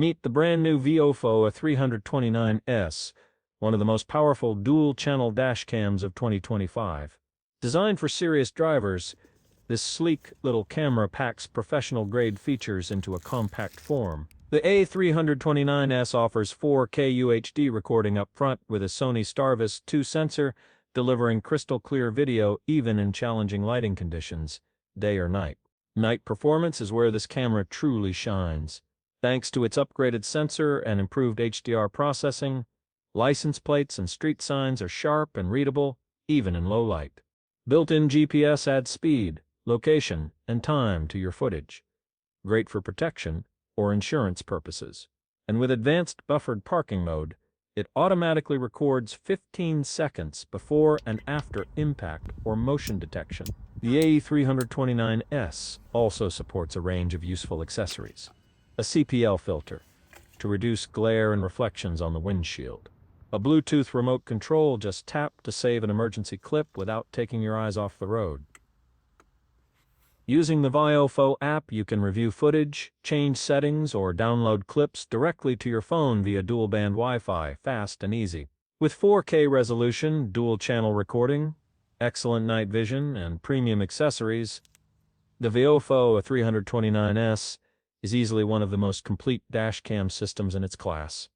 Meet the brand new viofo 329S, one of the most powerful dual-channel dashcams of 2025. Designed for serious drivers, this sleek little camera packs professional-grade features into a compact form. The A329S offers 4K UHD recording up front with a Sony Starvis 2 sensor, delivering crystal-clear video even in challenging lighting conditions, day or night. Night performance is where this camera truly shines. Thanks to its upgraded sensor and improved HDR processing, license plates and street signs are sharp and readable, even in low light. Built-in GPS adds speed, location, and time to your footage. Great for protection or insurance purposes. And with advanced buffered parking mode, it automatically records 15 seconds before and after impact or motion detection. The A329S also supports a range of useful accessories. A CPL filter, to reduce glare and reflections on the windshield. A Bluetooth remote control, just tap to save an emergency clip without taking your eyes off the road. Using the viofo app, you can review footage, change settings, or download clips directly to your phone via dual-band Wi-Fi, fast and easy. With 4K resolution, dual-channel recording, excellent night vision, and premium accessories, the viofo 329S is easily one of the most complete dashcam systems in its class.